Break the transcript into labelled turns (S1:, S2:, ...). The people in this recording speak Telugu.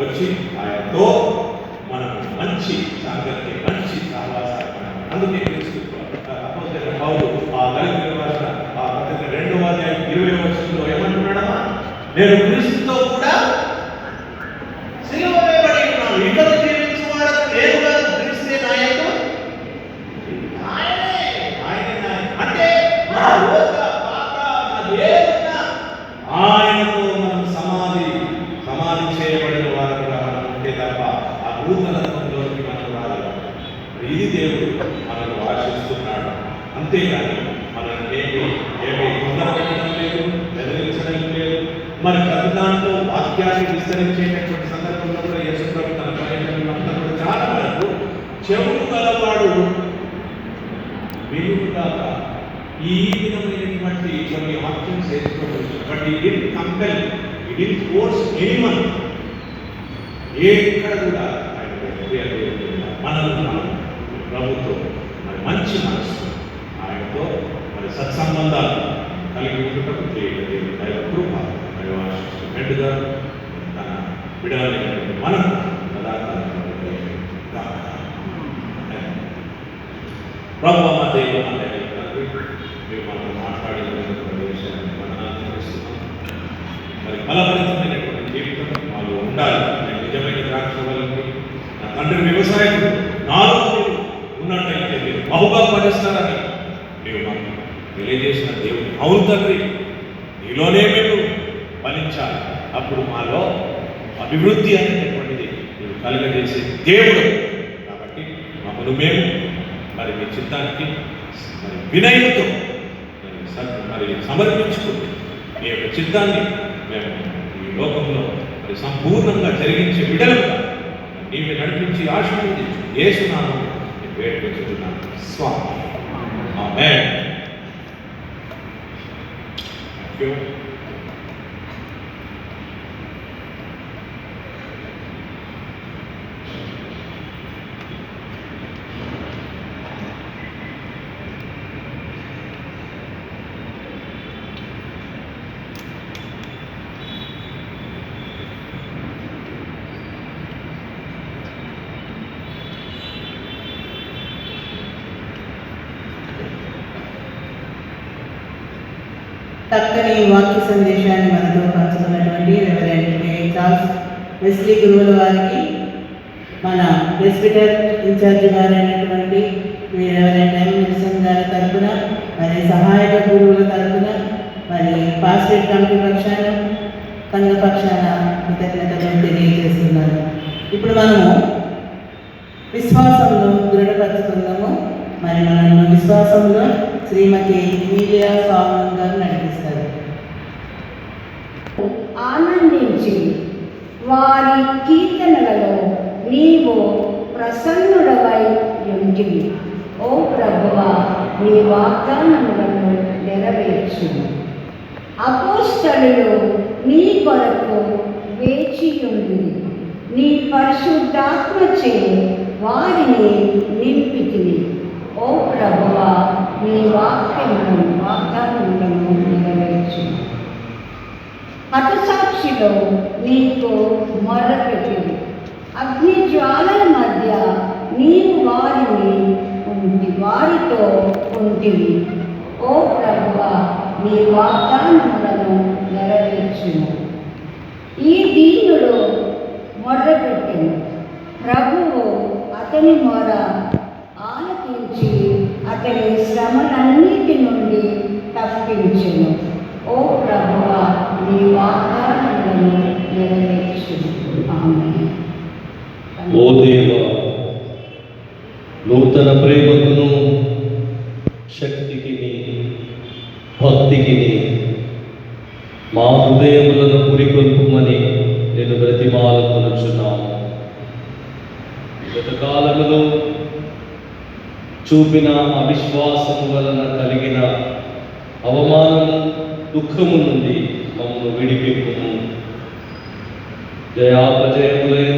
S1: వచ్చి ఆయనతో మనకు మంచి సాంగత్యం, మంచి సహవాసాలు. అందుకే పౌలు ఆ గలతీయులకు రాసిన ఆ పత్రిక 2వ అధ్యాయం 20వ వచనంలో ఏమంటున్నాడమ్మా? నేను క్రీస్తుతో కూడా సిలువ వేయబడి ఉన్నాను. ఇతడు జీవించువాడు నేను కాదు, క్రీస్తే నాయకుడు. అంటే మన లోక పాత ఏదైనా ఆయనతో మనం సమాధి చేయబడిన వారు కూడా మనం ఉంటే తప్ప ఆ నూతనత్వంలోకి మనం రాలేదు. ఇది దేవుడు మనకు ఆశిస్తున్నాడు. అంతేగాని మనం ఏమి తొందరపెట్టడం లేదు, బెదిరించడం లేదు. మరి ప్రతి దాంట్లో వాక్యాన్ని విస్తరించేటటువంటి సందర్భంలో కూడా యేసు ప్రభు తన పర్యటనలంతా కూడా చాలా వరకు చెవులు గలవాడు వినుగాక ఈ విధమైనటువంటి కొన్ని ఆప్షన్స్ వేసుకోవచ్చు. బట్ ఈ డిడ్ కంపెల్, ఈ డిడ్ ఫోర్స్ ఎనీవన్. ఎక్కడ కూడా మనల్ని మనం ప్రభుత్వం మరి మంచి మనసు ఆయనతో మరి సత్సంబంధాలు కలిగి ఉండటం దైవ కృప మరి ఆశిస్తున్నట్టుగా తన బిడ్డలైనటువంటి మనం పదార్థాలు ప్రభు అమ్మ దేవుడు మీరు మనం మాట్లాడినటువంటి విషయాన్ని మనం అనుసరిస్తున్నాం. మరి బలపరితమైనటువంటి జీవితం మాలో ఉండాలి. నిజమైన ద్రాక్ష వల్లని నా తండ్రి వ్యవసాయకుడు నాలో మీరు ఉన్నట్టయితే మీరు బహుగా ఫలిస్తారని మీరు మాకు తెలియజేసిన దేవుడు. అవును తండ్రి, నీలోనే మేము ఫలించాలి. అప్పుడు మాలో అభివృద్ధి అనేటటువంటిది మీరు కలుగజేసే దేవుడు. కాబట్టి మమ్మల్ని మేము మరి మీ చిత్తానికి మరి వినయంతో మరి సమర్పించుకుంది మీ యొక్క చిత్తాన్ని మేము ఈ లోకంలో మరి సంపూర్ణంగా జరిగించే బిడ్డలుగా నీవు నడిపించి ఆశీర్వదించు. యేసునామములో నేను వేడుకొంచుచున్నాను స్వామి. ఆమేన్.
S2: చక్కని వాక్య సందేశాన్ని మనతో పంచుతున్నటువంటి రెవరెండ్ కే. చార్ల్స్ వెస్లీ గురువుల వారికి, మన ప్రెస్బిటర్ ఇన్ఛార్జి గారైనటువంటి రెవరెండ్ ఎం. నిల్సన్ గారి తరఫున, మరి సహాయక గురువుల తరఫున, మరి పాస్టేట్ కమిటీ పక్షాన, సంఘ పక్షాన కృతజ్ఞతలు తెలియజేస్తున్నాను. ఇప్పుడు మనము విశ్వాసంలో దృఢపరుచుకుందాము. మరి మనల్ని విశ్వాసంలో శ్రీమతి మీడియా స్వామి గారు నడిపిస్తారు.
S3: ఆనందించి వారి కీర్తనలలో నీవు ప్రసన్నుడవై ఉంటివి. ఓ ప్రభువా, నీ వాగ్దానములను నెరవేర్చు. అపోస్తలులు నీ కొరకు వేచియుండి నీ పరిశుద్ధాత్మచే వారిని నింపితివి. ఓ ప్రభువా, నీ వాగ్దానములను నెరవేర్చు. హతసాక్షిలో నీకు మొర్రపెట్టింది. అగ్ని జ్వాలల మధ్య నీవు వారితో ఉంటివి. ఓ ప్రభువా, నీ వాగ్దానములను నెరవేర్చును. ఈ దీనుడు మొర్రపెట్టిను. ప్రభువు అతని మొర ఆలకించి అతని శ్రమలన్నిటి నుండి తప్పించును. ఓ ప్రభువా, నీ వాగ్దానములను నెరవేర్చును. ఆమేన్.
S4: ఓ దేవా, నూతన ప్రేమకును శక్తికి భక్తికి మా హృదయములను పురికొల్పుమని నేను బ్రతిమాలకొనుచున్నాను. గత కాలములో చూపిన అవిశ్వాసము వలన కలిగిన అవమానము, దుఃఖము నుండి మమ్మల్ని విడిపింపుము. జయాపజయములైన